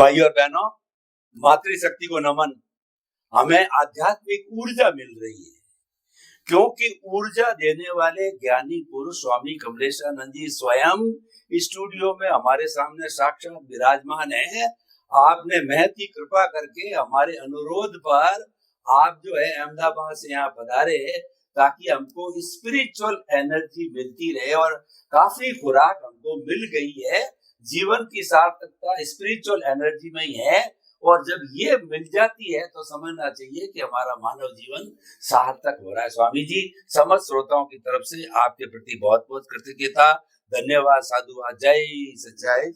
भाई और बहनों, मातृशक्ति को नमन। हमें आध्यात्मिक ऊर्जा मिल रही है क्योंकि ऊर्जा देने वाले ज्ञानी पुरुष स्वामी कमलेशानंद जी स्वयं स्टूडियो में हमारे सामने साक्षात विराजमान है। आपने महती कृपा करके हमारे अनुरोध पर आप जो है अहमदाबाद से यहाँ पधारे ताकि हमको स्पिरिचुअल एनर्जी मिलती रहे और काफी खुराक हमको मिल गई है। जीवन की सार्थकता स्पिरिचुअल एनर्जी में ही है और जब ये मिल जाती है तो समझना चाहिए कि हमारा मानव जीवन सार्थक हो रहा है। स्वामी जी, समस्त श्रोताओं की तरफ से आपके प्रति बहुत बहुत कृतज्ञता, धन्यवाद, साधुवाद। जय सच्चिदानंद,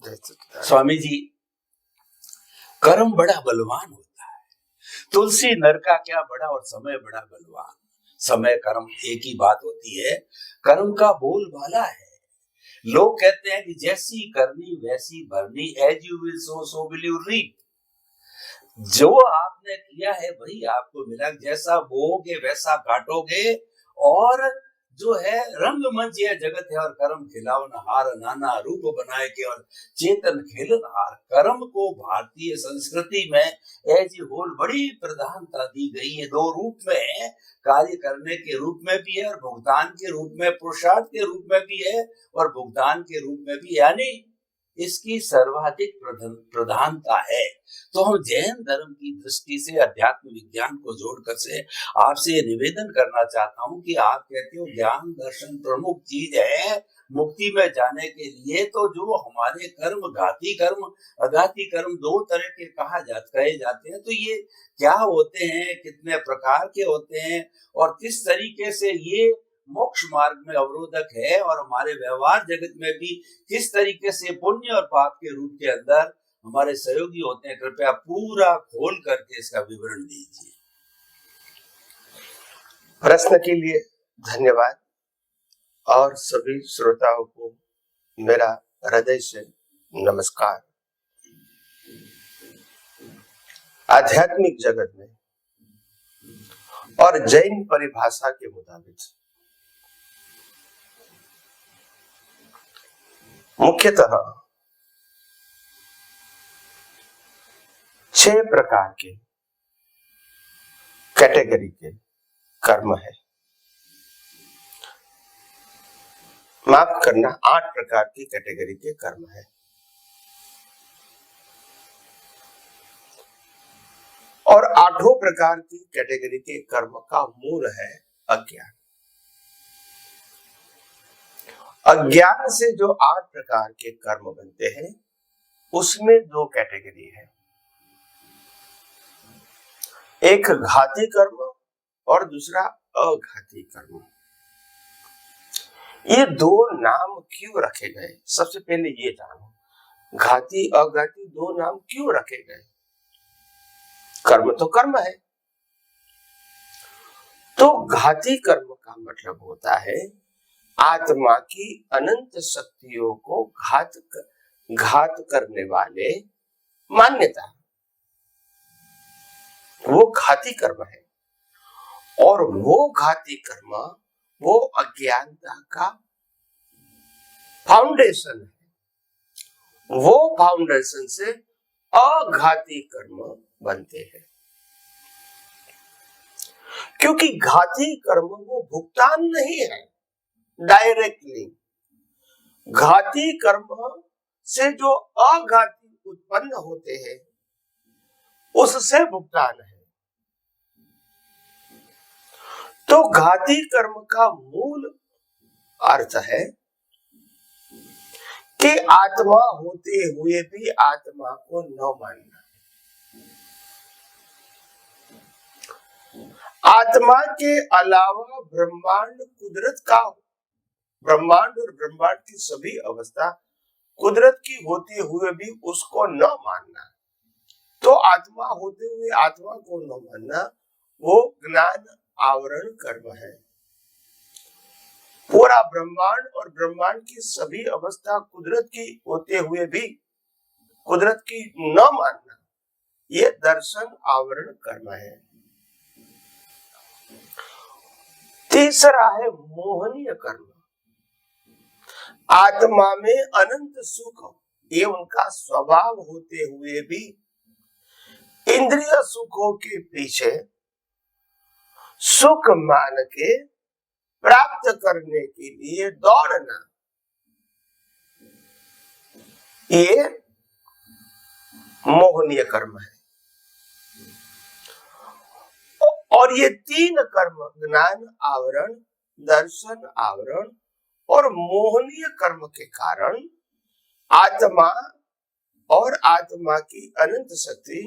जय सच्चिदानंद। स्वामी जी, कर्म बड़ा बलवान होता है, तुलसी नर का क्या बड़ा और समय बड़ा बलवान। समय कर्म एक ही बात होती है, कर्म का बोलबाला है। लोग कहते हैं कि जैसी करनी वैसी भरनी, as you will so so will you reap. जो आपने किया है वही आपको मिला, जैसा बोओगे वैसा काटोगे। और जो है रंगमंच यह जगत है और कर्म खिलावनहार, नाना रूप बनाए के और चेतन खेलनहार। कर्म को भारतीय संस्कृति में एज ए होल बड़ी प्रधानता दी गई है। दो रूप में, कार्य करने के रूप में भी है और भुगतान के रूप में, पुरुषार्थ के रूप में भी है और भुगतान के रूप में भी, यानी इसकी सर्वाधिक प्रधानता है। तो हम जैन धर्म की दृष्टि से अध्यात्म विज्ञान को जोड़कर से आपसे निवेदन करना चाहता हूं कि आप कहते हो ज्ञान दर्शन प्रमुख चीज है मुक्ति में जाने के लिए। तो जो हमारे कर्म, घाती कर्म अघाती कर्म, दो तरह के कहे जाते हैं, तो ये क्या होते हैं, कितने प्रकार के होते हैं और किस तरीके से ये मोक्ष मार्ग में अवरोधक है और हमारे व्यवहार जगत में भी किस तरीके से पुण्य और पाप के रूप के अंदर हमारे सहयोगी होते हैं। कृपया पूरा खोल करके इसका विवरण दीजिए। प्रश्न के लिए धन्यवाद और सभी श्रोताओं को मेरा हृदय से नमस्कार। आध्यात्मिक जगत में और जैन परिभाषा के मुताबिक मुख्यतः 6 प्रकार के कैटेगरी के कर्म है। माफ करना, 8 प्रकार की कैटेगरी के कर्म है। और 8 प्रकार की कैटेगरी के कर्म का मूल है अज्ञान। अज्ञान से जो 8 प्रकार के कर्म बनते हैं उसमें 2 कैटेगरी है, एक घाती कर्म और दूसरा अघाती कर्म। ये 2 नाम क्यों रखे गए, सबसे पहले ये जानो। घाती अघाती 2 नाम क्यों रखे गए? कर्म तो कर्म है। तो घाती कर्म का मतलब होता है आत्मा की अनंत शक्तियों को घात करने वाले मान्यता, वो घाती कर्म है। और वो घाती कर्म वो अज्ञानता का फाउंडेशन है। वो फाउंडेशन से अघाती कर्म बनते हैं। क्योंकि घाती कर्म वो भुगतान नहीं है डायरेक्टली। घाती कर्म से जो अघाती उत्पन्न होते हैं उससे भुगतान है। तो घाती कर्म का मूल अर्थ है कि आत्मा होते हुए भी आत्मा को न मानना। आत्मा के अलावा ब्रह्मांड कुदरत का, ब्रह्मांड और ब्रह्मांड की सभी अवस्था कुदरत की होते हुए भी उसको न मानना। तो आत्मा होते हुए आत्मा को न मानना वो ज्ञान आवरण कर्म है। पूरा ब्रह्मांड और ब्रह्मांड की सभी अवस्था कुदरत की होते हुए भी कुदरत की न मानना, ये दर्शन आवरण कर्म है। तीसरा है मोहनीय कर्म। आत्मा में अनंत सुख ये उनका स्वभाव होते हुए भी इंद्रिय सुखों के पीछे सुख मान के प्राप्त करने के लिए दौड़ना, ये मोहनीय कर्म है। और ये तीन कर्म, ज्ञान आवरण, दर्शन आवरण और मोहनीय कर्म के कारण आत्मा और आत्मा की अनंत शक्ति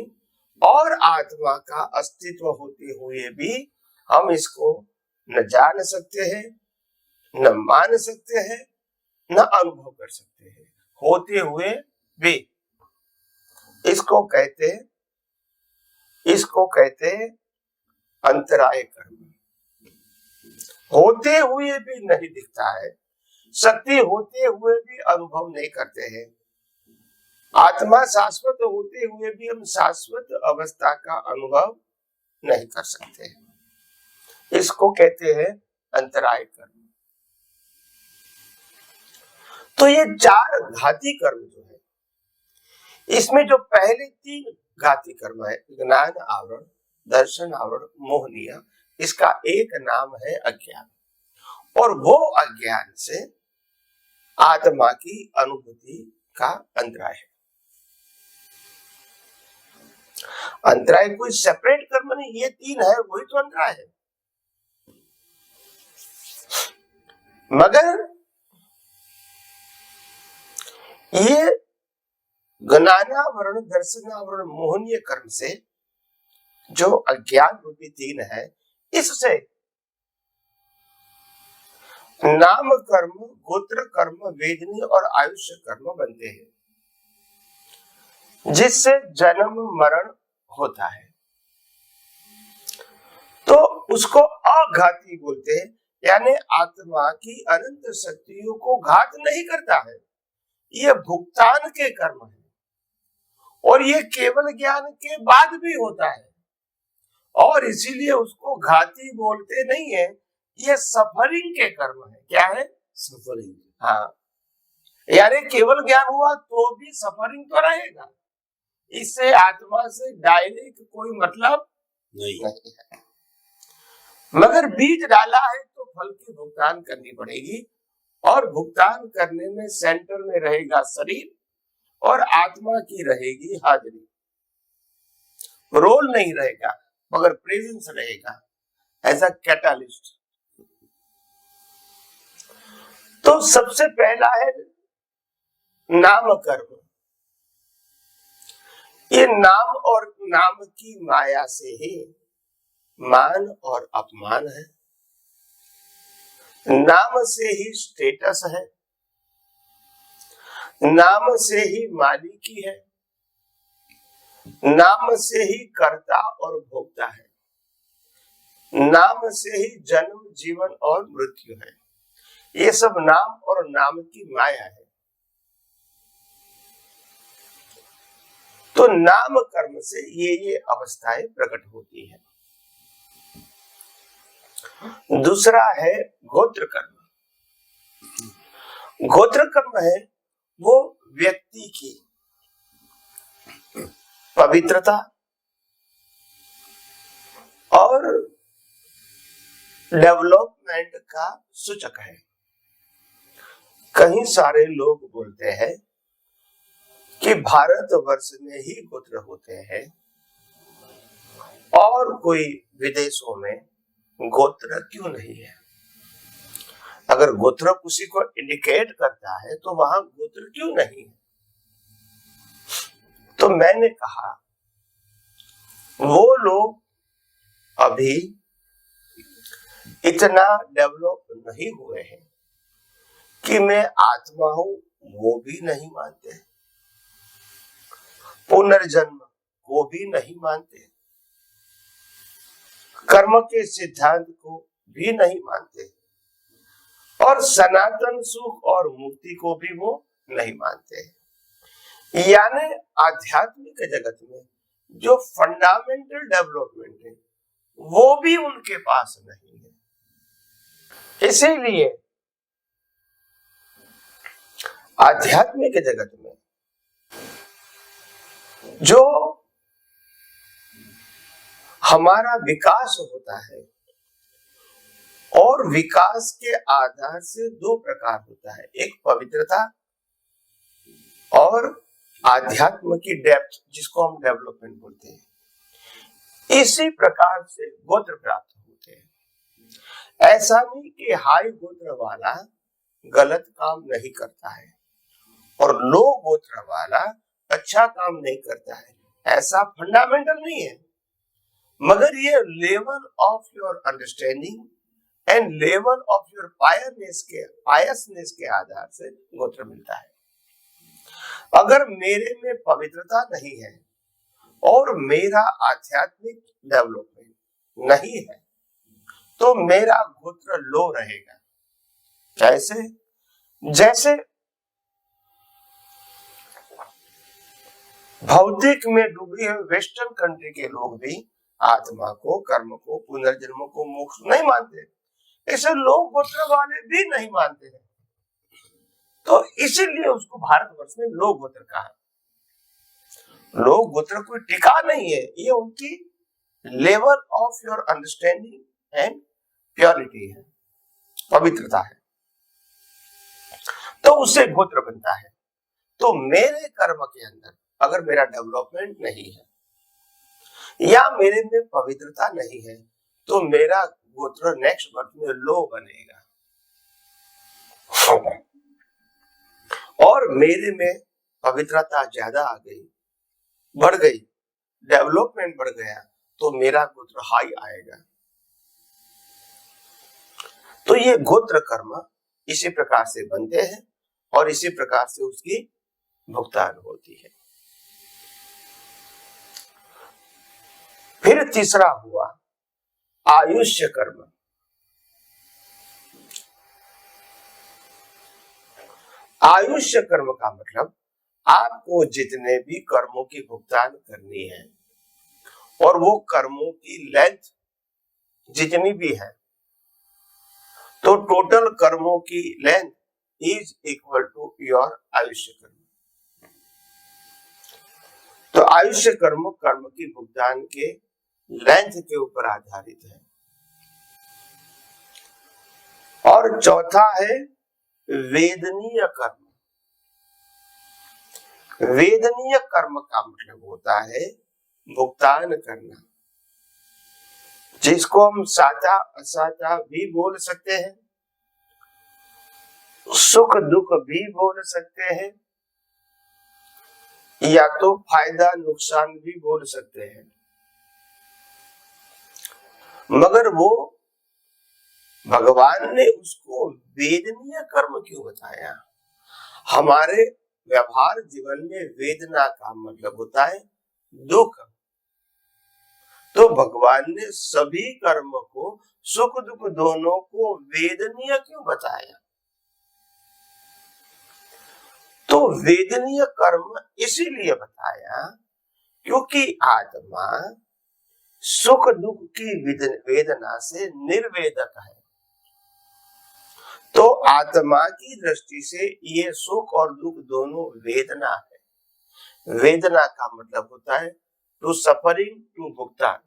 और आत्मा का अस्तित्व होते हुए भी हम इसको न जान सकते हैं, न मान सकते हैं, न अनुभव कर सकते हैं, होते हुए भी। इसको कहते अंतराय कर्म। होते हुए भी नहीं दिखता है, शक्ति होते हुए भी अनुभव नहीं करते हैं, आत्मा शाश्वत होते हुए भी हम शाश्वत अवस्था का अनुभव नहीं कर सकते। इसको कहते हैं अंतराय कर्म। तो ये चार घाती कर्म जो है, इसमें जो पहले तीन घाती कर्म है, ज्ञान आवरण, दर्शन आवरण, मोहनीय, इसका एक नाम है अज्ञान। और वो अज्ञान से आत्मा की अनुभूति का अंतराय है। अंतराय कोई सेपरेट कर्म नहीं, ये तीन है वही तो अंतराय है। मगर ये ज्ञानावरण, दर्शनावरण, मोहनीय कर्म से जो अज्ञान रूपी तीन है, इससे नाम कर्म, गोत्र कर्म, वेदनी और आयुष्य कर्म बनते हैं, जिससे जन्म मरण होता है। तो उसको अघाती बोलते हैं, यानी आत्मा की अनंत शक्तियों को घात नहीं करता है, ये भुगतान के कर्म है। और ये केवल ज्ञान के बाद भी होता है, और इसीलिए उसको घाती बोलते नहीं है, ये सफरिंग के कर्म है। क्या है? सफरिंग। हाँ, यानी केवल ज्ञान हुआ तो भी सफरिंग तो रहेगा, इससे आत्मा से डायरेक्ट कोई मतलब नहीं है। मगर बीज डाला है तो फल की भुगतान करनी पड़ेगी, और भुगतान करने में सेंटर में रहेगा शरीर और आत्मा की रहेगी हाजिरी। रोल नहीं रहेगा मगर प्रेजेंस रहेगा एज अ कैटालिस्ट। तो सबसे पहला है नाम कर्म। ये नाम और नाम की माया से ही मान और अपमान है, नाम से ही स्टेटस है, नाम से ही मालिकी है, नाम से ही कर्ता और भोक्ता है, नाम से ही जन्म, जीवन और मृत्यु है। ये सब नाम और नाम की माया है। तो नाम कर्म से ये अवस्थाएं प्रकट होती है। दूसरा है गोत्र कर्म। गोत्र कर्म है वो व्यक्ति की पवित्रता और डेवलपमेंट का सूचक है। कहीं सारे लोग बोलते हैं कि भारतवर्ष में ही गोत्र होते हैं और कोई विदेशों में गोत्र क्यों नहीं है। अगर गोत्र किसी को इंडिकेट करता है तो वहां गोत्र क्यों नहीं है। तो मैंने कहा वो लोग अभी इतना डेवलप नहीं हुए हैं कि मैं आत्मा हूं, वो भी नहीं मानते, पुनर्जन्म को भी नहीं मानते, कर्म के सिद्धांत को भी नहीं मानते, और सनातन सुख और मुक्ति को भी वो नहीं मानते। यानी आध्यात्मिक जगत में जो फंडामेंटल डेवलपमेंट है वो भी उनके पास नहीं है। इसीलिए आध्यात्मिक जगत में जो हमारा विकास होता है, और विकास के आधार से दो प्रकार होता है, एक पवित्रता और आध्यात्म की डेप्थ, जिसको हम डेवलपमेंट बोलते हैं। इसी प्रकार से गोत्र प्राप्त होते हैं। ऐसा नहीं कि हाई गोत्र वाला गलत काम नहीं करता है और लो गोत्र वाला अच्छा काम नहीं करता है, ऐसा फंडामेंटल नहीं है। मगर ये level of your understanding and level of your piousness के आधार से गोत्र मिलता है। अगर मेरे में पवित्रता नहीं है और मेरा आध्यात्मिक डेवलपमेंट नहीं है, तो मेरा गोत्र लो रहेगा। कैसे? जैसे भौतिक में डूबे हुए वेस्टर्न कंट्री के लोग भी आत्मा को, कर्म को, पुनर्जन्म को, मोक्ष नहीं मानते, ऐसे लोग गोत्र वाले भी नहीं मानते हैं। तो इसीलिए उसको भारतवर्ष में लोक गोत्र कहा। लोक गोत्र कोई टिका नहीं है, ये उनकी level of your understanding and purity है, पवित्रता है, तो उससे गोत्र बनता है। तो मेरे कर्म के अंदर अगर मेरा डेवलपमेंट नहीं है या मेरे में पवित्रता नहीं है, तो मेरा गोत्र नेक्स्ट बर्थ में लो बनेगा। और मेरे में पवित्रता ज्यादा आ गई, बढ़ गई, डेवलपमेंट बढ़ गया, तो मेरा गोत्र हाई आएगा। तो ये गोत्र कर्म इसी प्रकार से बनते हैं और इसी प्रकार से उसकी भुगतान होती है। फिर तीसरा हुआ आयुष्य कर्म। आयुष्य कर्म का मतलब आपको जितने भी कर्मों की भुगतान करनी है और वो कर्मों की लेंथ जितनी भी है, तो टोटल कर्मों की length is equal to your आयुष्य कर्म। तो आयुष्य कर्म कर्म की भुगतान के लेंथ के ऊपर आधारित है। और चौथा है वेदनीय कर्म। वेदनीय कर्म का मतलब होता है भुगतान करना, जिसको हम साचा असाचा भी बोल सकते हैं, सुख दुख भी बोल सकते हैं, या तो फायदा नुकसान भी बोल सकते हैं। मगर वो भगवान ने उसको वेदनीय कर्म क्यों बताया? हमारे व्यवहार जीवन में वेदना का मतलब होता है दुख। तो भगवान ने सभी कर्म को, सुख दुख दोनों को वेदनीय क्यों बताया? तो वेदनीय कर्म इसीलिए बताया क्योंकि आत्मा सुख दुख की वेदना से निर्वेदक है। तो आत्मा की दृष्टि से ये सुख और दुख दोनों वेदना है। वेदना का मतलब होता है टू सफरिंग, टू भुगतान।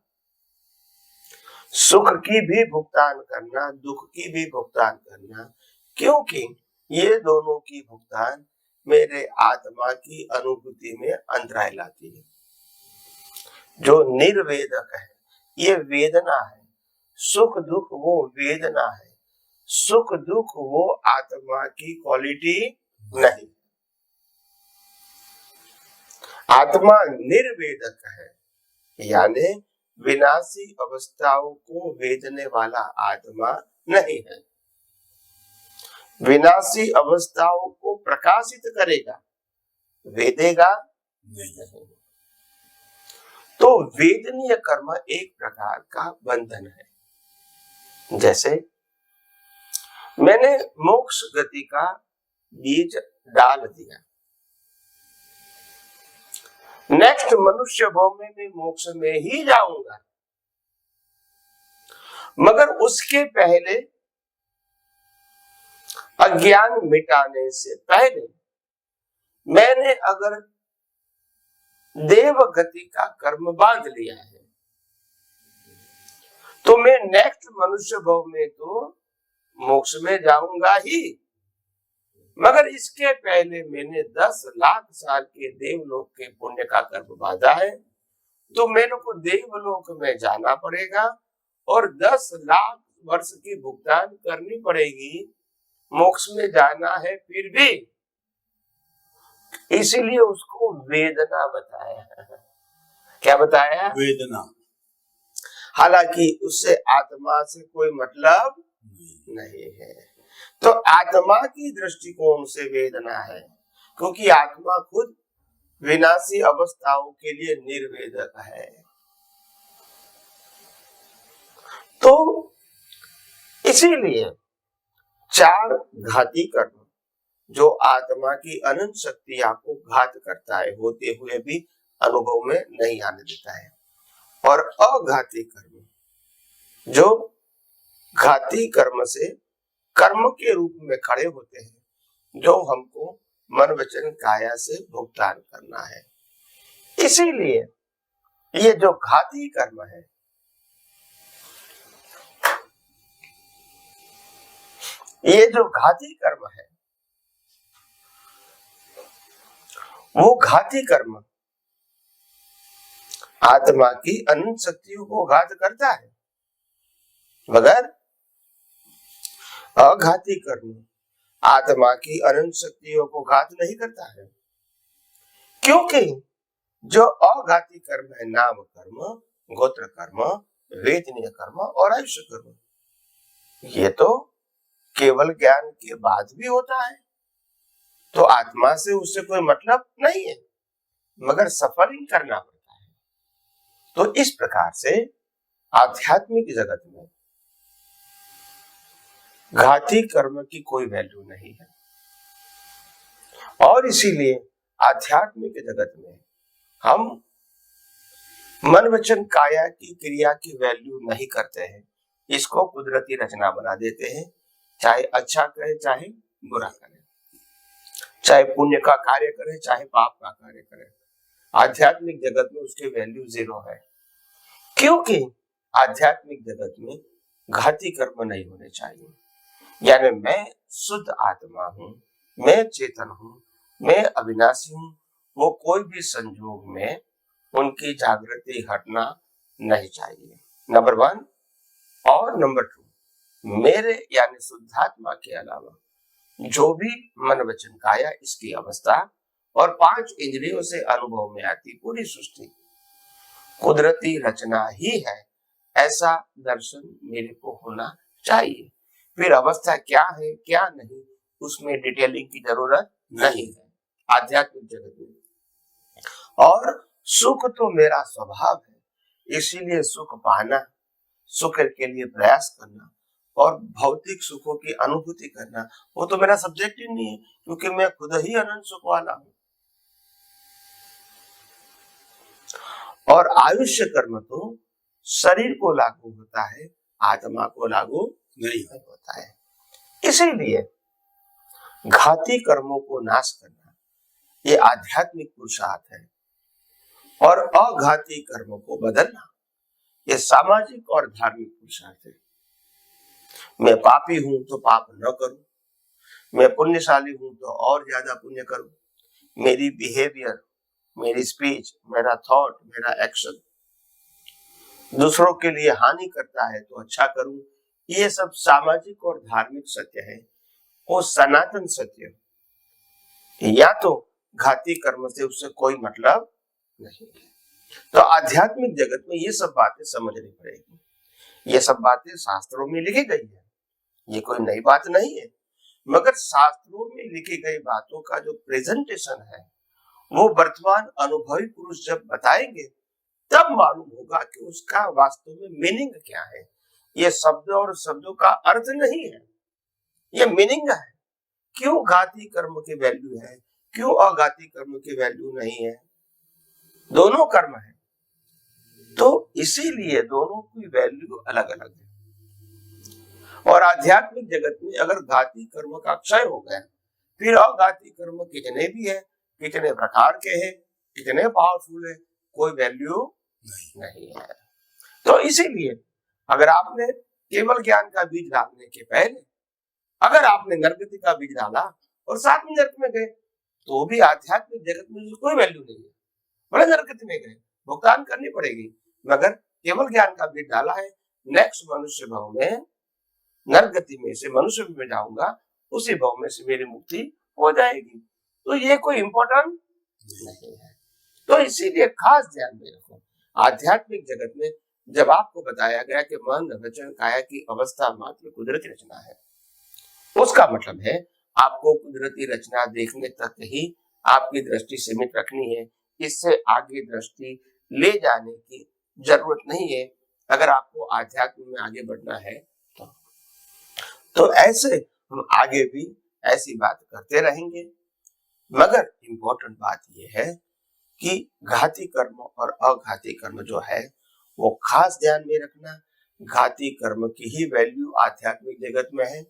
सुख की भी भुगतान करना, दुख की भी भुगतान करना, क्योंकि ये दोनों की भुगतान मेरे आत्मा की अनुभूति में अंतराय लाती है। जो निर्वेदक है, ये वेदना है। सुख दुख वो वेदना है, सुख दुख वो आत्मा की क्वालिटी नहीं। आत्मा निर्वेदक है, यानी विनाशी अवस्थाओं को वेदने वाला आत्मा नहीं है। विनाशी अवस्थाओं को प्रकाशित करेगा, वेदेगा नहीं। तो वेदनीय कर्म एक प्रकार का बंधन है। जैसे मैंने मोक्ष गति का बीज डाल दिया, नेक्स्ट मनुष्य भाव में मैं मोक्ष में ही जाऊंगा, मगर उसके पहले अज्ञान मिटाने से पहले मैंने अगर देवगति का कर्म बांध लिया है, तो मैं नेक्स्ट मनुष्य भव में तो मोक्ष में जाऊंगा ही, मगर इसके पहले मैंने 10 लाख साल के देवलोक के पुण्य का कर्म बांधा है, तो मेरे को देवलोक में जाना पड़ेगा और 10 लाख वर्ष की भुगतान करनी पड़ेगी, मोक्ष में जाना है फिर भी। इसीलिए उसको वेदना बताया। क्या बताया? वेदना। हालांकि उससे आत्मा से कोई मतलब नहीं है। तो आत्मा की दृष्टिकोण से वेदना है, क्योंकि आत्मा खुद विनाशी अवस्थाओं के लिए निर्वेदक है। तो इसीलिए 4 घाती कर्म जो आत्मा की अनंत शक्ति आपको घात करता है, होते हुए भी अनुभव में नहीं आने देता है, और अघाती कर्म जो घाती कर्म से कर्म के रूप में खड़े होते हैं, जो हमको मन वचन काया से भुगतान करना है। इसीलिए ये जो घाती कर्म है, ये जो घाती कर्म है, वो घाती कर्म आत्मा की अनंत शक्तियों को घात करता है, मगर अघाती कर्म आत्मा की अनंत शक्तियों को घात नहीं करता है। क्योंकि जो अघाती कर्म है, नाम कर्म, गोत्र कर्म, वेदनीय कर्म और आयुष्य कर्म, ये तो केवल ज्ञान के बाद भी होता है, तो आत्मा से उससे कोई मतलब नहीं है, मगर सफरिंग करना पड़ता है। तो इस प्रकार से आध्यात्मिक जगत में घाती कर्म की कोई वैल्यू नहीं है, और इसीलिए आध्यात्मिक जगत में हम मन वचन काया की क्रिया की वैल्यू नहीं करते हैं, इसको कुदरती रचना बना देते हैं, चाहे अच्छा करे चाहे बुरा करे, चाहे पुण्य का कार्य करे चाहे पाप का कार्य करे। आध्यात्मिक जगत में उसकी वैल्यू 0 है, क्योंकि आध्यात्मिक जगत में घाती कर्म नहीं होने चाहिए। यानी मैं शुद्ध आत्मा हूं, मैं चेतन हूं, मैं अविनाशी हूं, वो कोई भी संजोग में उनकी जागृति हटना नहीं चाहिए, नंबर 1। और नंबर 2, मेरे यानी शुद्धात्मा के अलावा जो भी मन वचन काया इसकी अवस्था और 5 इंद्रियों से अनुभव में आती पूरी सृष्टि कुदरती रचना ही है, ऐसा दर्शन मेरे को होना चाहिए। फिर अवस्था क्या है क्या नहीं, उसमें डिटेलिंग की जरूरत नहीं है आध्यात्मिक जगत में। और सुख तो मेरा स्वभाव है, इसीलिए सुख पाना, सुख के लिए प्रयास करना और भौतिक सुखों की अनुभूति करना, वो तो मेरा सब्जेक्ट ही नहीं है, क्योंकि मैं खुद ही अनंत सुख वाला हूं। और आयुष्य कर्म तो शरीर को लागू होता है, आत्मा को लागू नहीं होता है। इसीलिए घाती कर्मों को नाश करना ये आध्यात्मिक पुरुषार्थ है, और अघाती कर्मों को बदलना ये सामाजिक और धार्मिक पुरुषार्थ है। मैं पापी हूं तो पाप न करूं, मैं पुण्यशाली हूं तो और ज्यादा पुण्य करूं, मेरी बिहेवियर, मेरी स्पीच, मेरा थॉट, मेरा एक्शन दूसरों के लिए हानि करता है तो अच्छा करूं। ये सब सामाजिक और धार्मिक सत्य है। वो सनातन सत्य, या तो घाती कर्म से उससे कोई मतलब नहीं है। तो आध्यात्मिक जगत में ये सब बातें समझनी पड़ेगी। ये सब बातें शास्त्रों में लिखी गई है, ये कोई नई बात नहीं है, मगर शास्त्रों में लिखी गई बातों का जो प्रेजेंटेशन है वो वर्तमान अनुभवी पुरुष जब बताएंगे तब मालूम होगा कि उसका वास्तव में मीनिंग क्या है। ये शब्द और शब्दों का अर्थ नहीं है, ये मीनिंग है। क्यों घाती कर्म की वैल्यू है, क्यों अघाती कर्म की वैल्यू नहीं है, दोनों कर्म है, तो इसीलिए दोनों की वैल्यू अलग अलग है। और आध्यात्मिक जगत में अगर घाती कर्म का क्षय हो गया, फिर अघाती कर्म कितने भी है, कितने प्रकार के हैं, इतने पावरफुल है, कोई वैल्यू नहीं है। तो इसीलिए अगर आपने केवल ज्ञान का बीज डालने के पहले अगर आपने नरगति का बीज डाला और साथ में नरक में गए, तो भी आध्यात्मिक जगत में कोई वैल्यू नहीं है। बड़े नरगति में गए, भुगतान करनी पड़ेगी, मगर केवल ज्ञान का बीज डाला है, नेक्स्ट मनुष्य भाव में नरगति में से मनुष्य में जाऊंगा, उसी भाव में से मेरी मुक्ति हो जाएगी। तो ये कोई इंपॉर्टेंट नहीं है। तो इसीलिए खास ध्यान में रखो, आध्यात्मिक जगत में जब आपको बताया गया कि मन वचन काया की अवस्था मात्र कुदरती रचना है, उसका मतलब है आपको कुदरती रचना देखने तक ही आपकी दृष्टि सीमित रखनी है, इससे आगे दृष्टि ले जाने की जरूरत नहीं है अगर आपको आध्यात्म में आगे बढ़ना है। तो ऐसे हम आगे भी ऐसी बात करते रहेंगे, मगर इम्पोर्टेंट बात यह है कि घाती कर्म और अघाती कर्म जो है वो खास ध्यान में रखना। घाती कर्म की ही वैल्यू आध्यात्मिक जगत में है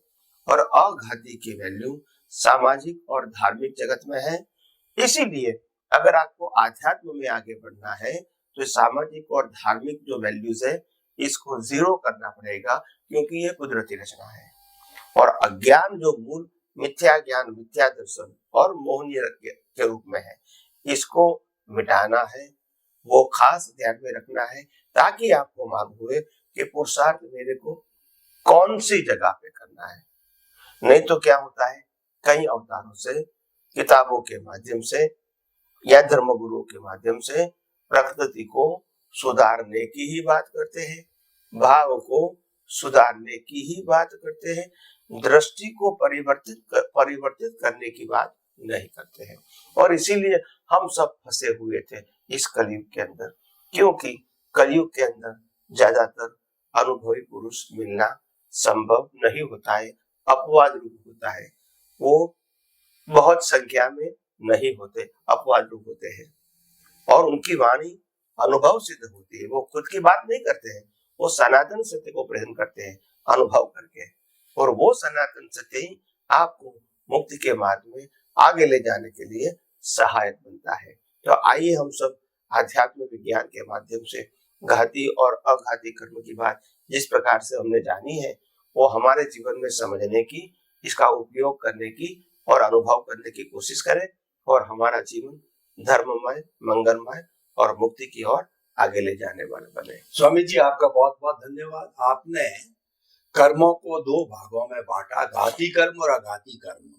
और अघाती की वैल्यू सामाजिक और धार्मिक जगत में है। इसीलिए अगर आपको आध्यात्म में आगे बढ़ना है तो सामाजिक और धार्मिक जो वैल्यूज है इसको जीरो करना पड़ेगा, क्योंकि ये कुदरती रचना है। और अज्ञान जो मूल मिथ्या ज्ञान, मिथ्या दर्शन और मोहनीय के रूप में है, इसको मिटाना है, वो खास ध्यान में रखना है, ताकि आपको मालूम हुए कि पुरुषार्थ मेरे को कौन सी जगह पे करना है। नहीं तो क्या होता है, कई अवतारों से, किताबों के माध्यम से या धर्मगुरुओं के माध्यम से प्रकृति को सुधारने की ही बात करते हैं, भाव को सुधारने की ही बात करते हैं, दृष्टि को परिवर्तित करने की बात नहीं करते हैं। और इसीलिए हम सब फंसे हुए थे इस कलयुग के अंदर, क्योंकि कलयुग के अंदर ज्यादातर अनुभवी पुरुष मिलना संभव नहीं होता है, अपवाद रूप होता है, वो बहुत संख्या में नहीं होते, अपवाद रूप होते हैं और उनकी वाणी अनुभव सिद्ध होती है। वो खुद की बात नहीं करते हैं, वो सनातन सत्य को प्रेजेंट करते हैं अनुभव करके, और वो सनातन सत्य ही आपको मुक्ति के मार्ग में आगे ले जाने के लिए सहायक बनता है। तो आइए हम सब आध्यात्म विज्ञान के माध्यम से घाती और अघाती कर्म की बात जिस प्रकार से हमने जानी है, वो हमारे जीवन में समझने की, इसका उपयोग करने की और अनुभव करने की कोशिश करें, और हमारा जीवन धर्ममय, मंगलमय और मुक्ति की ओर आगे ले जाने वाला बने। स्वामी जी आपका बहुत बहुत धन्यवाद। आपने कर्मों को दो भागों में बांटा, घाती कर्म और अघाती कर्म,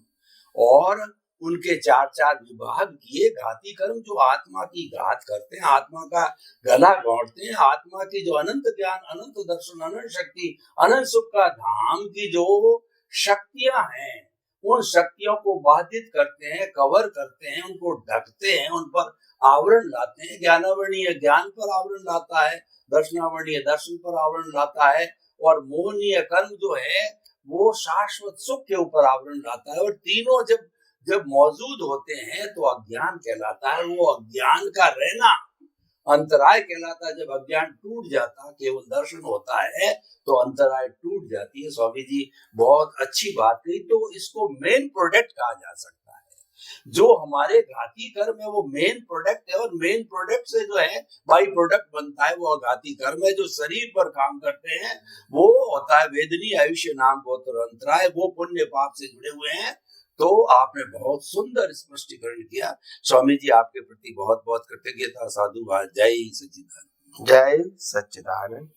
और उनके चार चार विभाग किए। घाती कर्म जो आत्मा की घात करते हैं, आत्मा का गला घोंटते हैं, आत्मा की जो अनंत ज्ञान, अनंत दर्शन, अनंत शक्ति, अनंत सुख का धाम की जो शक्तियां हैं, उन शक्तियों को बाधित करते हैं, कवर करते हैं, उनको ढकते हैं, उन पर आवरण लाते हैं। ज्ञानावरणीय ज्ञान पर आवरण लाता है, दर्शनावरणीय दर्शन पर आवरण लाता है, और मोहनीय कर्म जो है वो शाश्वत सुख के ऊपर आवरण लाता है। और तीनों जब मौजूद होते हैं तो अज्ञान कहलाता है। वो अज्ञान का रहना अंतराय कहलाता है। जब अज्ञान टूट जाता, केवल दर्शन होता है, तो अंतराय टूट जाती है। स्वामी जी बहुत अच्छी बात कही। तो इसको मेन प्रोडक्ट कहा जा सकता है। जो हमारे घाती कर्म है वो मेन प्रोडक्ट है, और मेन प्रोडक्ट से जो है बाई प्रोडक्ट बनता है वो घाती कर्म है। जो शरीर पर काम करते हैं वो होता है वेदनी, आयुष्य, नाम, गोत्र, अंतराय, वो पुण्य पाप से जुड़े हुए हैं। तो आपने बहुत सुंदर स्पष्टीकरण किया। स्वामी जी आपके प्रति बहुत बहुत कृतज्ञता, साधुवाद। जय सच्चिदानंद। जय सच्चिदानंद।